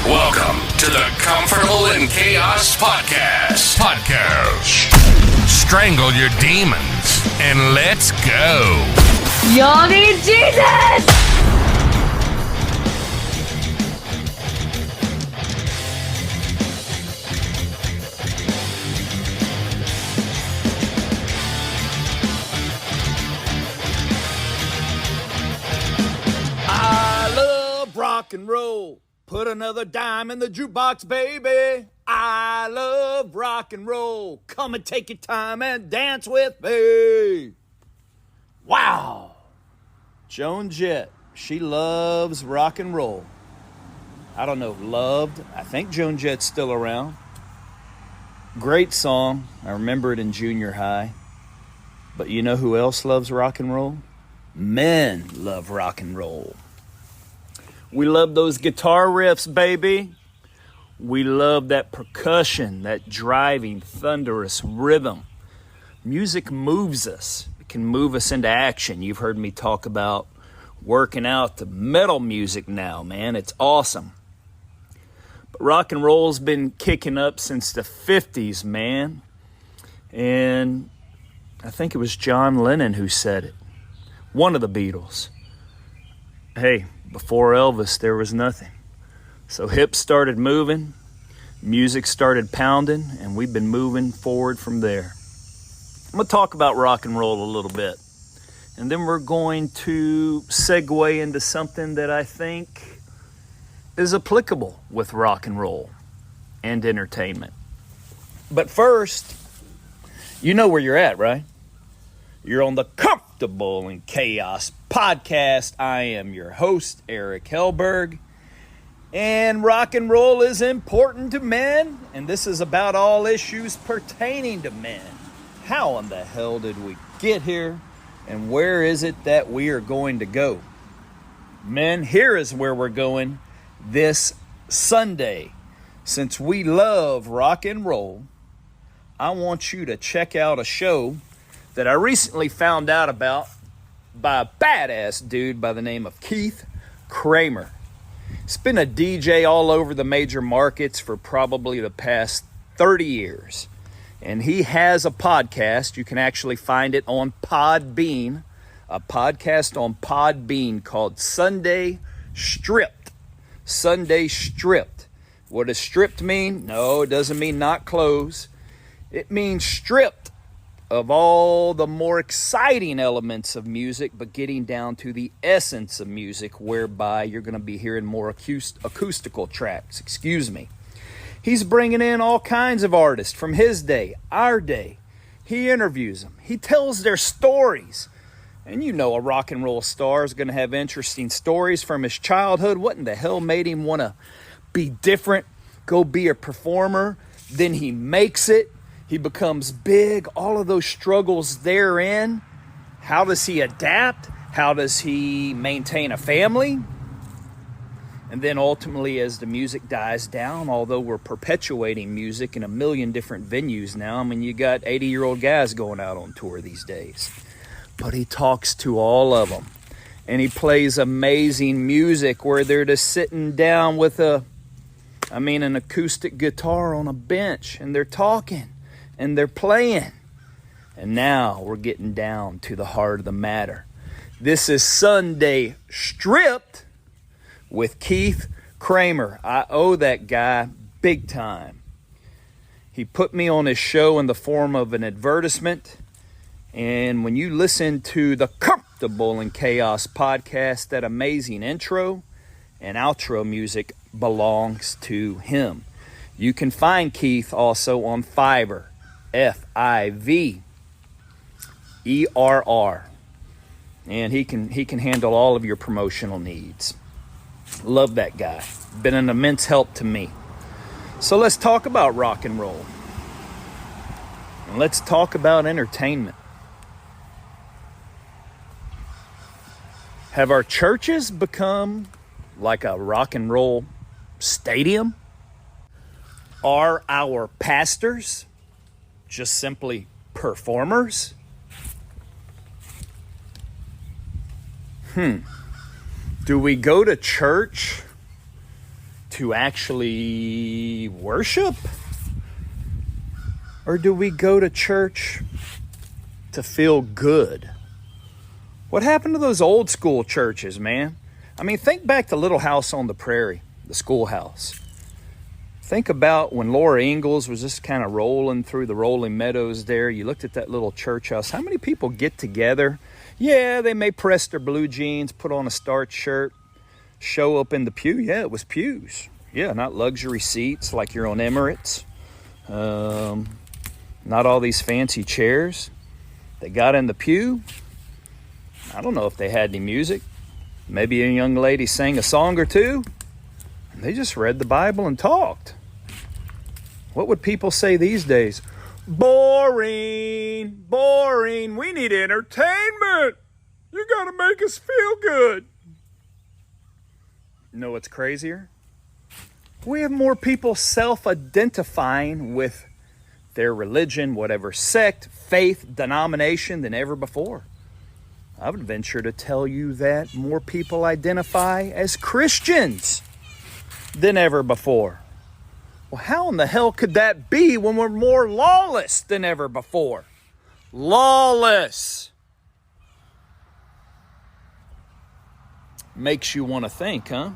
Welcome to the Comfortable in Chaos Podcast. Strangle your demons and let's go. Y'all need Jesus! I love rock and roll. Put another dime in the jukebox, baby. I love rock and roll. Come and take your time and dance with me. Wow. Joan Jett, she loves rock and roll. I don't know, loved. I think Joan Jett's still around. Great song. I remember it in junior high. But you know who else loves rock and roll? Men love rock and roll. We love those guitar riffs, baby. We love that percussion, that driving, thunderous rhythm. Music moves us. It can move us into action. You've heard me talk about working out to metal music now, man. It's awesome. But rock and roll's been kicking up since the 50s, man. And I think it was John Lennon who said it. One of the Beatles. Hey, before Elvis, there was nothing. So hips started moving, music started pounding, and we've been moving forward from there. I'm going to talk about rock and roll a little bit. And then we're going to segue into something that I think is applicable with rock and roll and entertainment. But first, you know where you're at, right? You're on the Comfortable in Chaos Podcast. I am your host, Eric Hellberg. And rock and roll is important to men. And this is about all issues pertaining to men. How in the hell did we get here? And where is it that we are going to go? Men, here is where we're going this Sunday. Since we love rock and roll, I want you to check out a show that I recently found out about by a badass dude by the name of Keith Kramer. He's been a DJ all over the major markets for probably the past 30 years. And he has a podcast. You can actually find it on Podbean. A podcast on Podbean called Sunday Stripped. Sunday Stripped. What does stripped mean? No, it doesn't mean not clothes. It means stripped of all the more exciting elements of music, but getting down to the essence of music, whereby you're going to be hearing more acoustical tracks. He's bringing in all kinds of artists from his day, our day. He interviews them. He tells their stories. And you know a rock and roll star is going to have interesting stories from his childhood. What in the hell made him want to be different, go be a performer? Then he makes it. He becomes big, all of those struggles therein. How does he adapt? How does he maintain a family? And then ultimately, as the music dies down, although we're perpetuating music in a million different venues now, I mean, you got 80-year-old guys going out on tour these days. But he talks to all of them. And he plays amazing music where they're just sitting down with an acoustic guitar on a bench, and they're talking. And they're playing. And now we're getting down to the heart of the matter. This is Sunday Stripped with Keith Kramer. I owe that guy big time. He put me on his show in the form of an advertisement. And when you listen to the Comfortable in Chaos podcast, that amazing intro and outro music belongs to him. You can find Keith also on Fiverr. Fiverr. And he can handle all of your promotional needs. Love that guy. Been an immense help to me. So let's talk about rock and roll. And let's talk about entertainment. Have our churches become like a rock and roll stadium? Are our pastors just simply performers? Do we go to church to actually worship? Or do we go to church to feel good? What happened to those old school churches, man? I mean, think back to Little House on the Prairie, the schoolhouse. Think about when Laura Ingalls was just kind of rolling through the rolling meadows there. You looked at that little church house. How many people get together? Yeah, they may press their blue jeans, put on a starched shirt, show up in the pew. Yeah, it was pews. Yeah, not luxury seats like you're on Emirates. Not all these fancy chairs. They got in the pew. I don't know if they had any music. Maybe a young lady sang a song or two. And they just read the Bible and talked. What would people say these days? Boring, boring. We need entertainment. You got to make us feel good. You know what's crazier? We have more people self-identifying with their religion, whatever sect, faith, denomination than ever before. I would venture to tell you that more people identify as Christians than ever before. Well, how in the hell could that be when we're more lawless than ever before? Lawless. Makes you want to think, huh?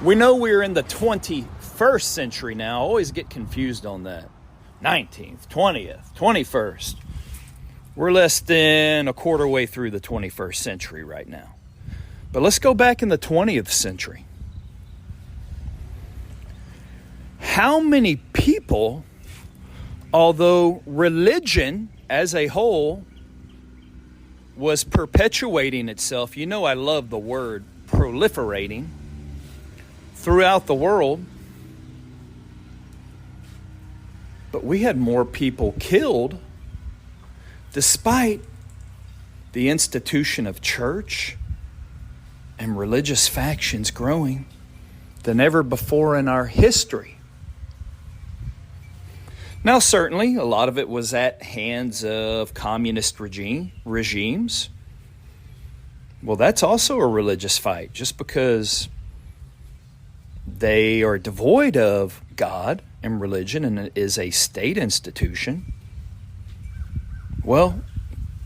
We know we're in the 21st century now. I always get confused on that. 19th, 20th, 21st. We're less than a quarter way through the 21st century right now. But let's go back in the 20th century. How many people, although religion as a whole was perpetuating itself, you know I love the word proliferating, throughout the world, but we had more people killed despite the institution of church and religious factions growing than ever before in our history. Now, certainly, a lot of it was at hands of communist regimes. Well, that's also a religious fight. Just because they are devoid of God and religion and it is a state institution, well,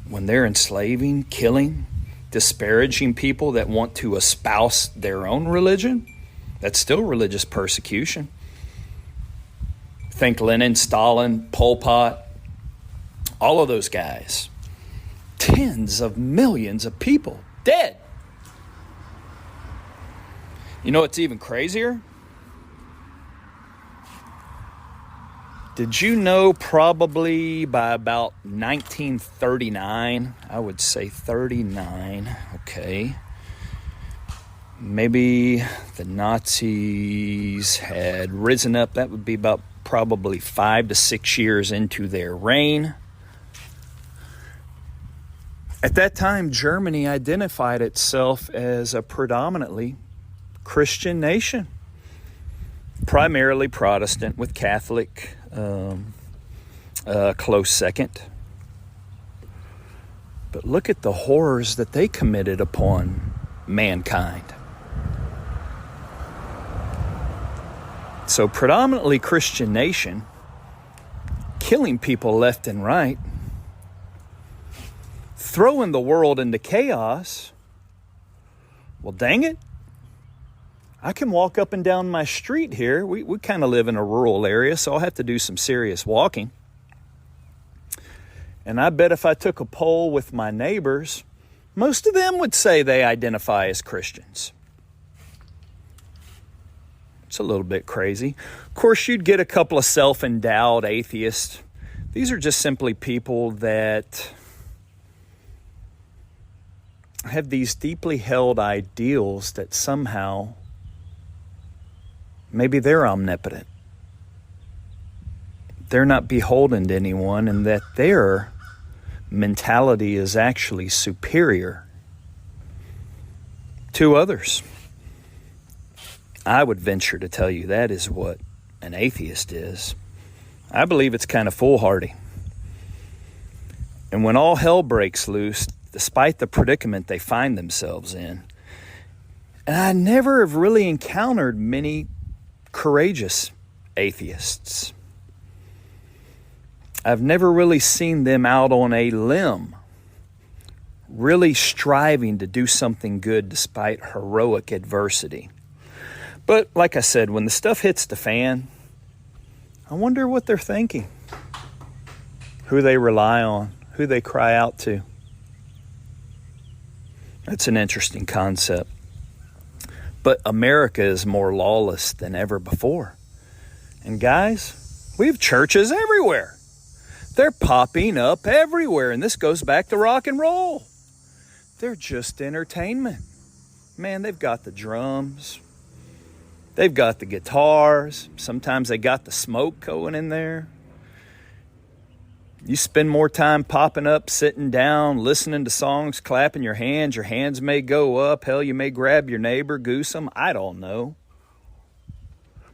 when they're enslaving, killing, disparaging people that want to espouse their own religion, that's still religious persecution. Think Lenin, Stalin, Pol Pot, all of those guys. Tens of millions of people dead. You know what's even crazier? Did you know probably by about 1939, I would say 39, okay, maybe the Nazis had risen up, that would be about probably 5 to 6 years into their reign. At that time, Germany identified itself as a predominantly Christian nation, primarily Protestant with Catholic close second. But look at the horrors that they committed upon mankind. So predominantly Christian nation, killing people left and right, throwing the world into chaos. Well, dang it. I can walk up and down my street here. We kind of live in a rural area, so I'll have to do some serious walking. And I bet if I took a poll with my neighbors, most of them would say they identify as Christians. It's a little bit crazy. Of course, you'd get a couple of self-endowed atheists. These are just simply people that have these deeply held ideals that somehow maybe they're omnipotent. They're not beholden to anyone, and that their mentality is actually superior to others. I would venture to tell you that is what an atheist is. I believe it's kind of foolhardy. And when all hell breaks loose, despite the predicament they find themselves in, And I never have really encountered many courageous atheists. I've never really seen them out on a limb, really striving to do something good despite heroic adversity. But like I said, when the stuff hits the fan, I wonder what they're thinking, who they rely on, who they cry out to. That's an interesting concept. But America is more lawless than ever before. And guys, we have churches everywhere. They're popping up everywhere. And this goes back to rock and roll. They're just entertainment. Man, they've got the drums. They've got the guitars. Sometimes they got the smoke going in there. You spend more time popping up, sitting down, listening to songs, clapping your hands. Your hands may go up. Hell, you may grab your neighbor, goose them. I don't know.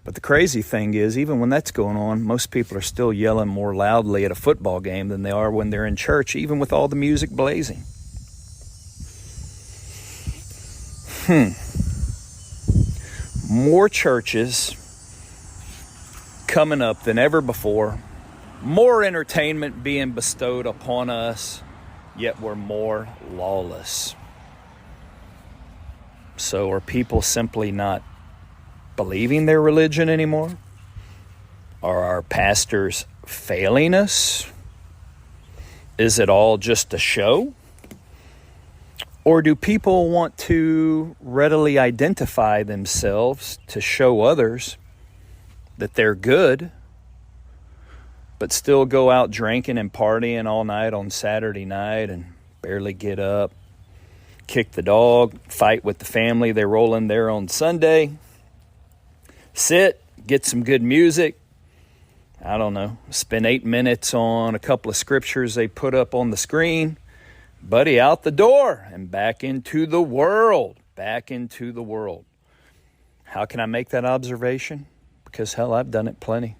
But the crazy thing is, even when that's going on, most people are still yelling more loudly at a football game than they are when they're in church, even with all the music blazing. More churches coming up than ever before. More entertainment being bestowed upon us, yet we're more lawless. So are people simply not believing their religion anymore? Are our pastors failing us? Is it all just a show? Or do people want to readily identify themselves to show others that they're good, but still go out drinking and partying all night on Saturday night and barely get up, kick the dog, fight with the family they roll in there on Sunday, sit, get some good music, I don't know, spend 8 minutes on a couple of scriptures they put up on the screen, buddy, out the door and back into the world, How can I make that observation? Because hell, I've done it plenty.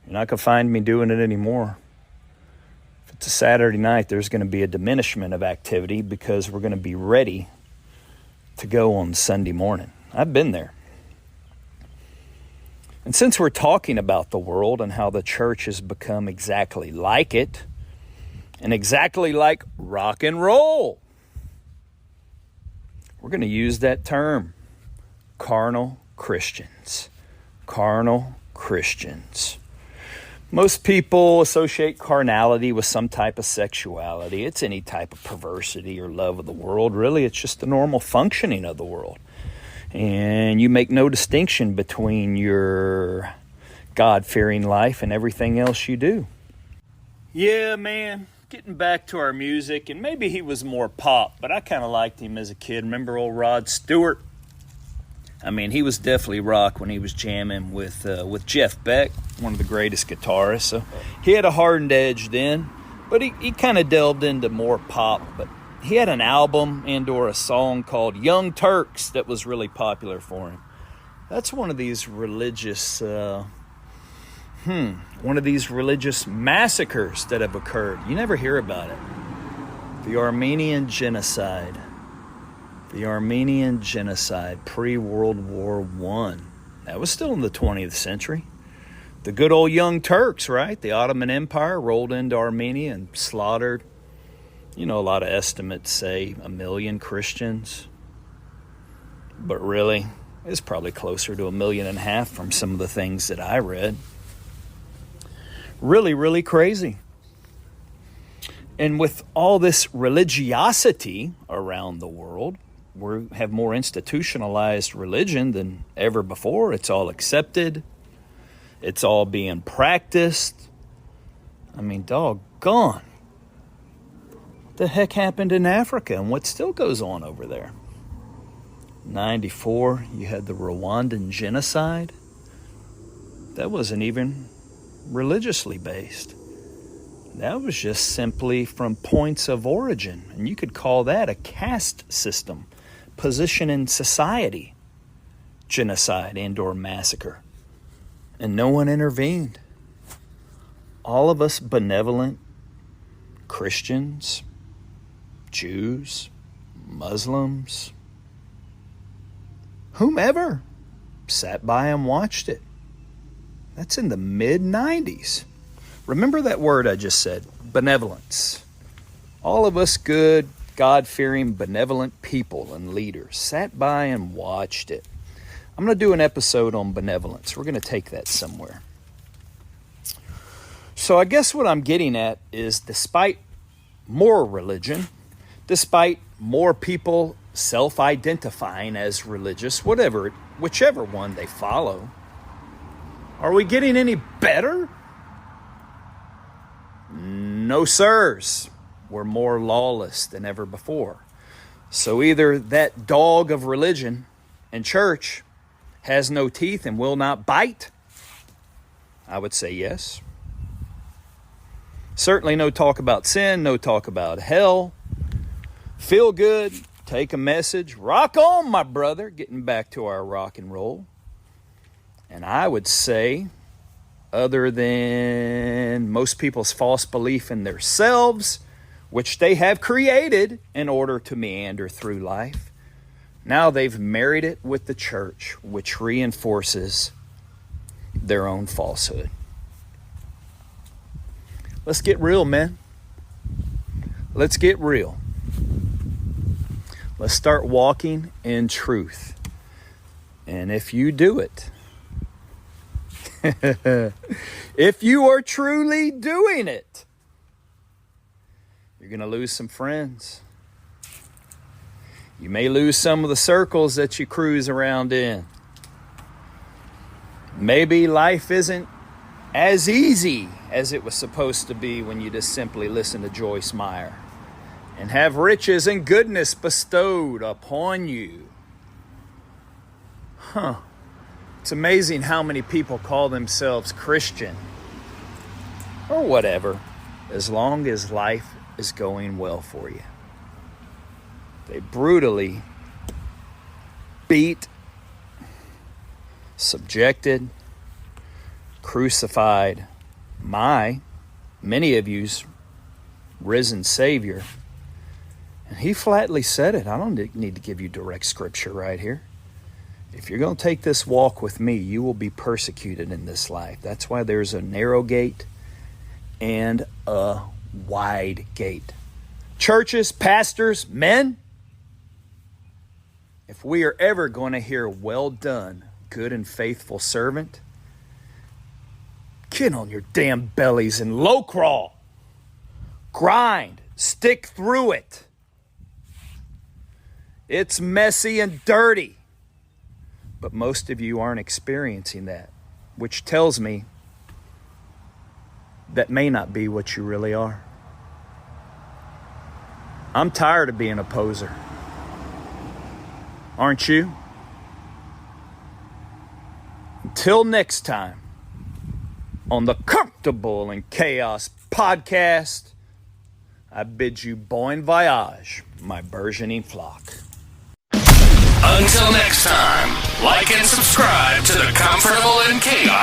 You're not going to find me doing it anymore. If it's a Saturday night, there's going to be a diminishment of activity because we're going to be ready to go on Sunday morning. I've been there. And since we're talking about the world and how the church has become exactly like it, and exactly like rock and roll, we're going to use that term, carnal Christians. Carnal Christians. Most people associate carnality with some type of sexuality. It's any type of perversity or love of the world. Really, it's just the normal functioning of the world. And you make no distinction between your God-fearing life and everything else you do. Yeah, man, getting back to our music, and maybe he was more pop, but I kind of liked him as a kid. Remember old Rod Stewart? I mean, he was definitely rock when he was jamming with Jeff Beck, one of the greatest guitarists. So he had a hardened edge then, but he kind of delved into more pop. But he had an album and or a song called Young Turks that was really popular for him. That's one of these religious, massacres that have occurred. You never hear about it. The Armenian genocide. The Armenian genocide, pre-World War I. That was still in the 20th century. The good old Young Turks, right? The Ottoman Empire rolled into Armenia and slaughtered, a lot of estimates say 1 million Christians. But really, it's probably closer to 1.5 million from some of the things that I read. Really, really crazy. And with all this religiosity around the world, we have more institutionalized religion than ever before. It's all accepted. It's all being practiced. I mean, doggone. What the heck happened in Africa and what still goes on over there? 94, you had the Rwandan genocide. That wasn't even religiously based. That was just simply from points of origin. And you could call that a caste system. Position in society, genocide and or massacre. And no one intervened. All of us benevolent Christians, Jews, Muslims, whomever sat by and watched it. That's in the mid-90s. Remember that word I just said, benevolence. All of us good, God-fearing, benevolent people and leaders sat by and watched it. I'm going to do an episode on benevolence. We're going to take that somewhere. So I guess what I'm getting at is, despite more religion, despite more people self-identifying as religious, whichever one they follow, are we getting any better? No, sirs. We're more lawless than ever before. So either that dog of religion and church has no teeth and will not bite? I would say yes. Certainly no talk about sin, no talk about hell. Feel good, take a message, rock on, my brother, getting back to our rock and roll. And I would say, other than most people's false belief in themselves, which they have created in order to meander through life, now they've married it with the church, which reinforces their own falsehood. Let's get real, man. Let's get real. Let's start walking in truth. And if you do it, if you are truly doing it, you're going to lose some friends. You may lose some of the circles that you cruise around in. Maybe life isn't as easy as it was supposed to be when you just simply listen to Joyce Meyer and have riches and goodness bestowed upon you. It's amazing how many people call themselves Christian or whatever, as long as life is going well for you. They brutally beat, subjected, crucified many of you's risen Savior. And he flatly said it. I don't need to give you direct scripture right here. If you're going to take this walk with me, you will be persecuted in this life. That's why there's a narrow gate and a wide gate. Churches, pastors, men, if we are ever going to hear, well done, good and faithful servant, get on your damn bellies and low crawl. Grind. Stick through it. It's messy and dirty. But most of you aren't experiencing that, which tells me that may not be what you really are. I'm tired of being a poser. Aren't you? Until next time, on the Comfortable in Chaos podcast, I bid you bon voyage, my burgeoning flock. Until next time, like and subscribe to the Comfortable in Chaos